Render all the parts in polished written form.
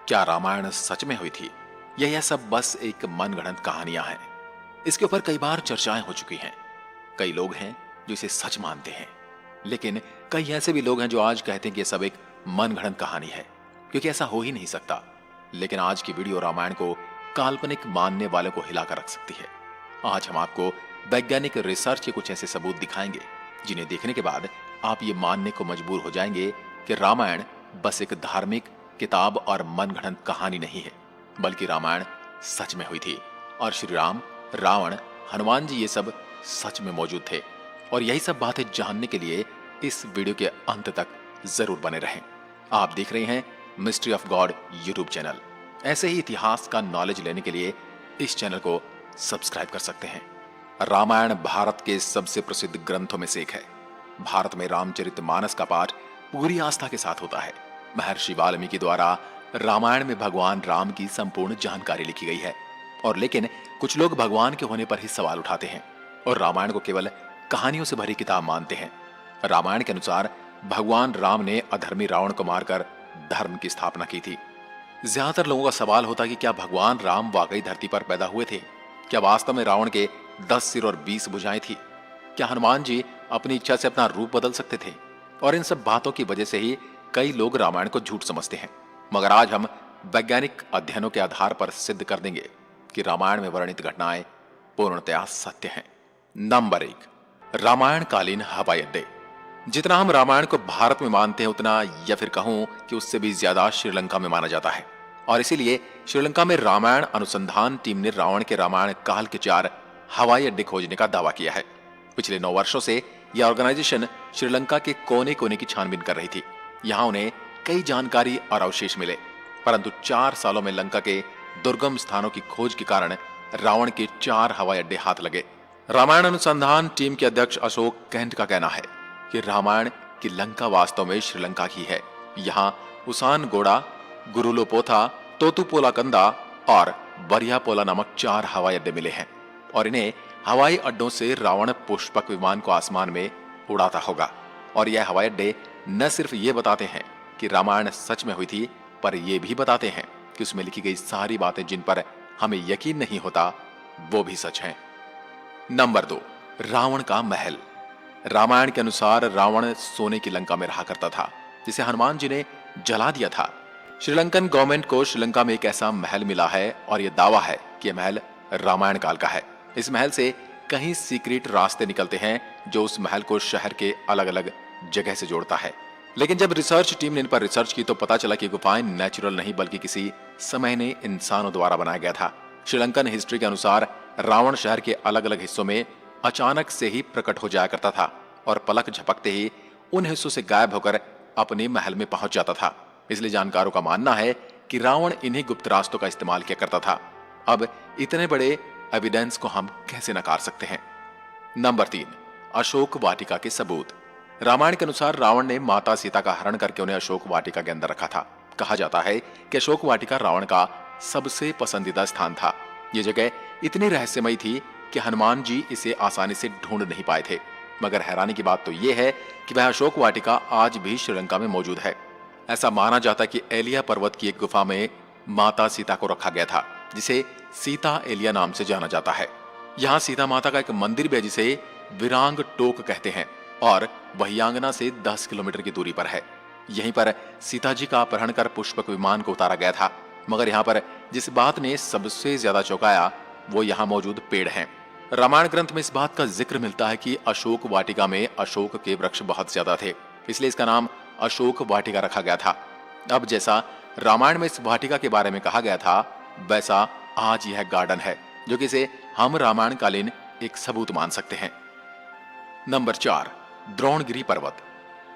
क्या रामायण सच में हुई थी या यह सब बस एक मनगढ़ंत कहानियां हैं? इसके ऊपर कई बार चर्चाएं हो चुकी हैं। कई लोग हैं जो इसे सच मानते हैं, लेकिन कई ऐसे भी लोग हैं जो आज कहते हैं कि यह सब एक मनगढ़ंत कहानी है, क्योंकि ऐसा हो ही नहीं सकता। लेकिन आज की वीडियो रामायण को काल्पनिक मानने वालों को हिलाकर रख सकती है। आज हम आपको वैज्ञानिक रिसर्च के कुछ ऐसे सबूत दिखाएंगे जिन्हें देखने के बाद आप ये मानने को मजबूर हो जाएंगे कि रामायण बस एक धार्मिक किताब और मनगढ़ंत कहानी नहीं है, बल्कि रामायण सच में हुई थी और श्री राम, रावण, हनुमान जी ये सब सच में मौजूद थे। और यही सब बातें जानने के लिए इस वीडियो के अंत तक जरूर बने रहें। आप देख रहे हैं mystery of God YouTube channel. ऐसे ही इतिहास का नॉलेज लेने के लिए इस चैनल को सब्सक्राइब कर सकते हैं। रामायण भारत के सबसे प्रसिद्ध ग्रंथों में से एक है। भारत में रामचरितमानस का पाठ पूरी आस्था के साथ होता है। महर्षि वाल्मीकि द्वारा रामायण में भगवान राम की संपूर्ण जानकारी लिखी गई है। और लेकिन कुछ लोग भगवान के होने पर ही सवाल उठाते हैं और रामायण को केवल कहानियों से भरी किताब मानते हैं। रामायण के अनुसार भगवान राम ने अधर्मी रावण को मारकर धर्म की स्थापना की थी। ज्यादातर लोगों का सवाल होता कि क्या भगवान राम वाकई धरती पर पैदा हुए थे? क्या वास्तव में रावण के 10 सिर और 20 भुजाएं थी? क्या हनुमान जी अपनी इच्छा से अपना रूप बदल सकते थे? और इन सब बातों की वजह से ही कई लोग रामायण को झूठ समझते हैं। मगर आज हम वैज्ञानिक अध्ययनों के आधार पर सिद्ध कर देंगे कि रामायण में वर्णित घटनाएं पूर्णतया सत्य हैं। नंबर 1, रामायण कालीन हवाई अड्डे। जितना हम रामायण को भारत में मानते हैं, उतना या फिर कहूं कि उससे भी ज्यादा श्रीलंका में माना जाता है। और इसीलिए श्रीलंका में रामायण अनुसंधान टीम ने रावण के रामायण काल के 4 हवाई अड्डे खोजने का दावा किया है। पिछले 9 वर्षों से यह ऑर्गेनाइजेशन श्रीलंका के कोने कोने की छानबीन कर रही थी। यहां उन्हें कई जानकारी और अवशेष मिले, परंतु 4 सालों में लंका के दुर्गम स्थानों की खोज के कारण रावण के 4 हवाई अड्डे हाथ लगे। रामायण अनुसंधान टीम के अध्यक्ष अशोक कैंट का कहना है कि रामायण की लंका वास्तव में श्रीलंका की है। यहाँ उसान गोड़ा, गुरुलोपोथा, तोतुपोला कंदा और बरियापोला नामक 4 हवाई अड्डे मिले हैं और इन्हें हवाई अड्डों से रावण पुष्पक विमान को आसमान में उड़ाता होगा। और यह हवाई अड्डे न सिर्फ ये बताते हैं कि रामायण सच में हुई थी, पर यह भी बताते हैं कि उसमें लिखी गई सारी बातें जिन पर हमें यकीन नहीं होता, वो भी सच हैं। नंबर 2, रावण का महल। रामायण के अनुसार रावण सोने की लंका में रहा करता था, जिसे हनुमान जी ने जला दिया था। श्रीलंकन गवर्नमेंट को श्रीलंका में एक ऐसा महल मिला है और यह दावा है कि यह महल रामायण काल का है। इस महल से कहीं सीक्रेट रास्ते निकलते हैं जो उस महल को शहर के अलग अलग जगह से जोड़ता है। लेकिन जब रिसर्च टीम ने इन पर रिसर्च की तो पता चला कि गुफाएं नेचुरल नहीं बल्कि किसी समय ने इंसानों द्वारा बनाया गया था। श्रीलंकन हिस्ट्री के अनुसार रावण शहर के अलग अलग हिस्सों में अचानक से ही प्रकट हो जाया करता था और पलक झपकते ही उन हिस्सों से गायब होकर अपने महल में पहुंच जाता था। इसलिए जानकारों का मानना है कि रावण इन्हीं गुप्त रास्तों का इस्तेमाल किया करता था। अब इतने बड़े एविडेंस को हम कैसे नकार सकते हैं? नंबर 3, अशोक वाटिका के सबूत। रामायण के अनुसार रावण ने माता सीता का हरण करके उन्हें अशोक वाटिका के अंदर रखा था। कहा जाता है कि अशोक वाटिका रावण का सबसे पसंदीदा स्थान था। यह जगह इतनी रहस्यमयी थी कि हनुमान जी इसे आसानी से ढूंढ नहीं पाए थे। मगर हैरानी की बात तो यह है कि वह अशोक वाटिका आज भी श्रीलंका में मौजूद है। ऐसा माना जाता है कि एलिया पर्वत की एक गुफा में माता सीता को रखा गया था, जिसे सीता एलिया नाम से जाना जाता है। यहाँ सीता माता का एक मंदिर भी है जिसे विरांग टोक कहते हैं और वही आंगना से 10 किलोमीटर की दूरी पर है। यहीं पर सीता जी का अपहरण कर पुष्पक विमान को उतारा गया था। मगर यहाँ पर जिस बात ने सबसे ज्यादा चौंकाया वो यहाँ मौजूद पेड़ हैं। रामायण ग्रंथ में इस बात का जिक्र मिलता है कि अशोक वाटिका में अशोक के वृक्ष बहुत ज्यादा थे, इसलिए इसका नाम अशोक वाटिका रखा गया था। अब जैसा रामायण में इस वाटिका के बारे में कहा गया था, वैसा आज यह गार्डन है, जो कि इसे हम रामायण कालीन एक सबूत मान सकते हैं। नंबर 4, द्रोणगिरी पर्वत।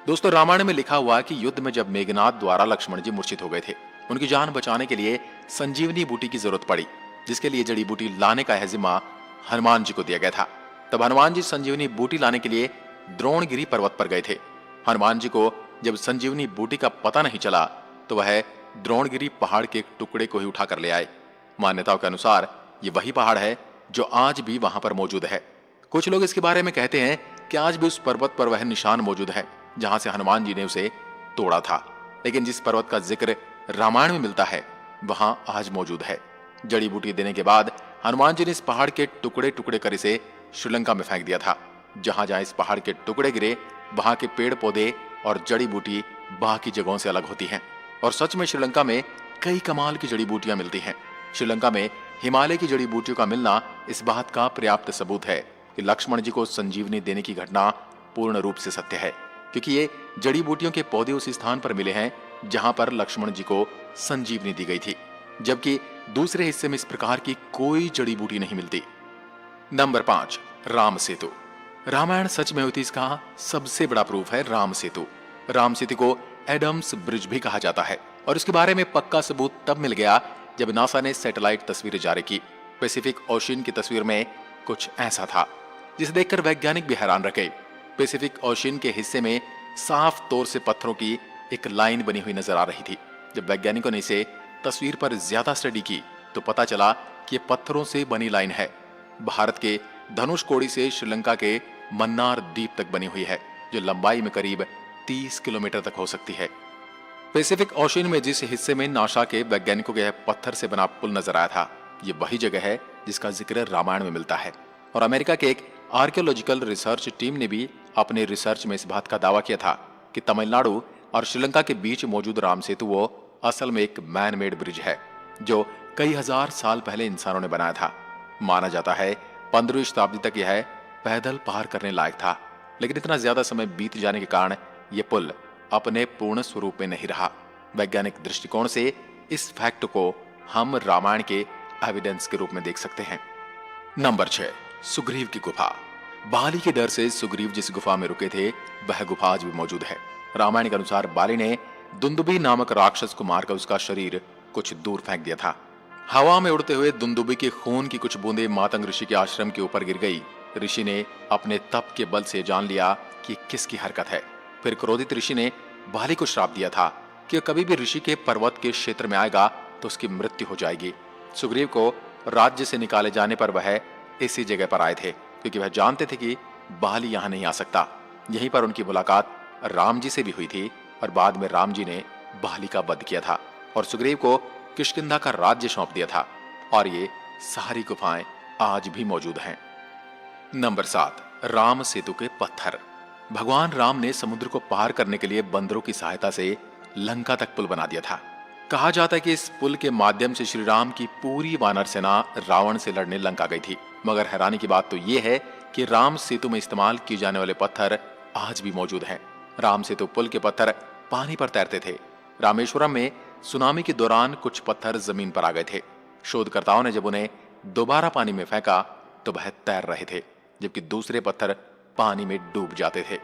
दोस्तों, रामायण में लिखा हुआ है कि युद्ध में जब मेघनाद द्वारा लक्ष्मण जी मूर्छित हो गए थे, उनकी जान बचाने के लिए संजीवनी बूटी की जरूरत पड़ी, जिसके लिए जड़ी बूटी लाने का जिम्मा हनुमान जी को दिया गया था। तब हनुमान जी संजीवनी बूटी लाने के लिए द्रोणगिरी पर्वत पर गए थे। हनुमान जी को जब संजीवनी बूटी का पता नहीं चला तो वह द्रोणगिरी पहाड़ के एक टुकड़े को ही उठा कर ले आए। मान्यताओं के अनुसार ये वही पहाड़ है जो आज भी वहां पर मौजूद है। कुछ लोग इसके बारे में कहते हैं कि आज भी उस पर्वत पर वह निशान मौजूद है जहां से हनुमान जी ने उसे तोड़ा था। लेकिन जिस पर्वत का जिक्र रामायण में मिलता है वहां आज मौजूद है। जड़ी बूटी देने के बाद हनुमान जी ने इस पहाड़ के टुकड़े टुकड़े कर इसे श्रीलंका में फेंक दिया था। जहां जहां इस पहाड़ के टुकड़े गिरे वहां के पेड़ पौधे और जड़ी बूटी बाकी जगहों से अलग होती हैं। और सच में श्रीलंका में कई कमाल की जड़ी बूटियां मिलती हैं। श्रीलंका में हिमालय की जड़ी बूटियों का मिलना इस बात का पर्याप्त सबूत है कि लक्ष्मण जी को संजीवनी देने की घटना पूर्ण रूप से सत्य है, क्योंकि ये जड़ी बूटियों के पौधे उसी स्थान पर मिले हैं जहां पर लक्ष्मण जी को संजीवनी दी गई थी, जबकि दूसरे हिस्से में इस प्रकार की कोई जड़ी बूटी नहीं मिलती। नंबर 5, राम सेतु। रामायण सच में हुई थी, इसका सबसे बड़ा प्रूफ है राम सेतु। राम सेतु को एडम्स ब्रिज भी कहा जाता है और इसके बारे में पक्का सबूत तब मिल गया जब नासा ने सैटेलाइट तस्वीरें जारी की। पैसिफिक ओशियन की तस्वीर में कुछ ऐसा था जिसे देखकर वैज्ञानिक भी हैरान रह गए। पैसिफिक ओशियन के हिस्से में साफ तौर से पत्थरों की एक लाइन बनी हुई नजर आ रही थी। जब वैज्ञानिकों ने इसे तस्वीर पर ज्यादा स्टडी की तो पता चला कि ये पत्थरों से बनी लाइन है। भारत के धनुषकोडी से श्रीलंका के मन्नार द्वीप तक बनी हुई है, जो लंबाई में करीब 30 किलोमीटर तक हो सकती है। पैसिफिक ओशियन में जिस हिस्से में नासा के वैज्ञानिकों के पत्थर से बना पुल नजर आया था, ये वही जगह है जिसका जिक्र रामायण में मिलता है। और अमेरिका के एक आर्कियोलॉजिकल रिसर्च टीम ने भी अपने रिसर्च में इस बात का दावा किया था कि तमिलनाडु और श्रीलंका के बीच मौजूद राम सेतु वो असल में एक मैन मेड ब्रिज है, जो कई हजार साल पहले इंसानों ने बनाया था। माना जाता है 15वीं शताब्दी तक यह पैदल पार करने लायक था, लेकिन इतना ज्यादा समय बीत जाने के कारण यह पुल अपने पूर्ण स्वरूप में नहीं रहा। वैज्ञानिक दृष्टिकोण से इस फैक्ट को हम रामायण के एविडेंस के रूप में देख सकते हैं। नंबर 6, सुग्रीव की गुफा। बाली के डर से सुग्रीव जिस गुफा में रुके थे वह गुफा आज भी मौजूद है। रामायण के अनुसार बाली ने दुंदुभी नामक राक्षस को मारकर उसका शरीर कुछ दूर फेंक दिया था। हवा में उड़ते हुए दुंदुभी के खून की कुछ बूंदें मातंग ऋषि के आश्रम के ऊपर गिर गई। ऋषि ने अपने तप के बल से जान लिया कि किसकी हरकत है। फिर क्रोधित ऋषि ने बाली को श्राप दिया था कि कभी भी ऋषि के पर्वत के क्षेत्र में आएगा तो उसकी मृत्यु हो जाएगी। सुग्रीव को राज्य से निकाले जाने पर वह इसी जगह पर आए थे, क्योंकि वह जानते थे कि बाली यहां नहीं आ सकता। यहीं पर उनकी मुलाकात राम जी से भी हुई थी और बाद में राम जी ने बाली का वध किया था और सुग्रीव को किष्किंधा का राज्य सौंप दिया था। और ये सारी गुफाएं आज भी मौजूद हैं। नंबर 7, राम सेतु के पत्थर। भगवान राम ने समुद्र को पार करने के लिए बंदरों की सहायता से लंका तक पुल बना दिया था। कहा जाता है कि इस पुल के माध्यम से श्री राम की पूरी वानर सेना रावण से लड़ने लंका गई थी। मगर हैरानी की बात तो यह है कि राम सेतु में इस्तेमाल किए जाने वाले पत्थर आज भी मौजूद हैं। राम सेतु पुल के पत्थर पानी पर तैरते थे। रामेश्वरम में सुनामी के दौरान कुछ पत्थर जमीन पर आ गए थे। शोधकर्ताओं ने जब उन्हें दोबारा पानी में फेंका तो वह तैर रहे थे, जबकि दूसरे पत्थर पानी में डूब जाते थे।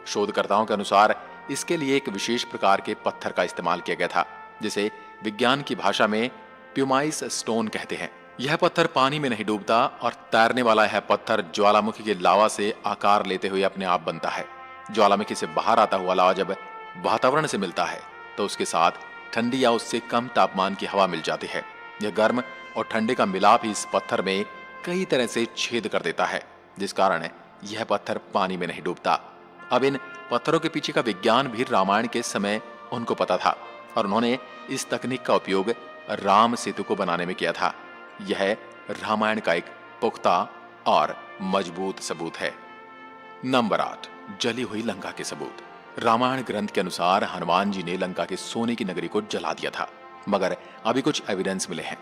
शोधकर्ताओं के अनुसार इसके लिए एक विशेष प्रकार के पत्थर का इस्तेमाल किया गया था, जिसे विज्ञान की भाषा में प्यूमाइस स्टोन कहते हैं। यह पत्थर पानी में नहीं डूबता और तैरने वाला यह पत्थर ज्वालामुखी के लावा से आकार लेते हुए अपने आप बनता है। ज्वालामुखी से बाहर आता हुआ लावा जब वातावरण से मिलता है तो उसके साथ ठंडी या उससे कम तापमान की हवा मिल जाती है। यह गर्म और ठंडे का मिलाप ही इस पत्थर में कई तरह से छेद कर देता है, जिस कारण यह पत्थर पानी में नहीं डूबता। अब इन पत्थरों के पीछे का विज्ञान भी रामायण के समय उनको पता था और उन्होंने इस तकनीक का उपयोग राम सेतु को बनाने में किया था। यह रामायण का एक पुख्ता और मजबूत सबूत है। नंबर 8, जली हुई लंका के सबूत। रामायण ग्रंथ के अनुसार हनुमान जी ने लंका के सोने की नगरी को जला दिया था, मगर अभी कुछ एविडेंस मिले हैं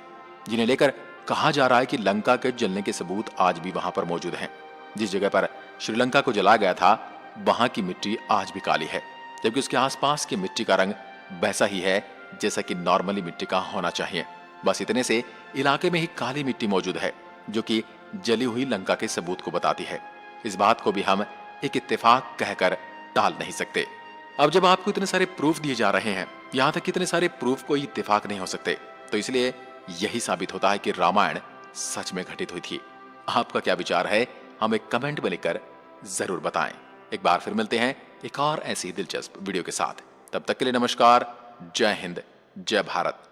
जिन्हें लेकर कहा जा रहा है कि लंका के जलने के सबूत आज भी वहां पर मौजूद हैं। जिस जगह पर श्रीलंका को जलाया गया था वहां की मिट्टी आज भी काली है, जबकि उसके आसपास की मिट्टी का रंग वैसा ही है जैसा कि नॉर्मली मिट्टी का होना चाहिए। बस इतने से इलाके में ही काली मिट्टी मौजूद है, जो कि जली हुई लंका के सबूत को बताती है। इस बात को भी हम एक इत्तेफाक कहकर टाल नहीं सकते। अब जब आपको इतने सारे प्रूफ दिए जा रहे हैं, यहां तक इतने सारे प्रूफ कोई इत्तेफाक नहीं हो सकते, तो इसलिए यही साबित होता है कि रामायण सच में घटित हुई थी। आपका क्या विचार है, हमें कमेंट में लिखकर जरूर बताएं। एक बार फिर मिलते हैं एक और ऐसी दिलचस्प वीडियो के साथ। तब तक के लिए नमस्कार, जय हिंद, जय भारत।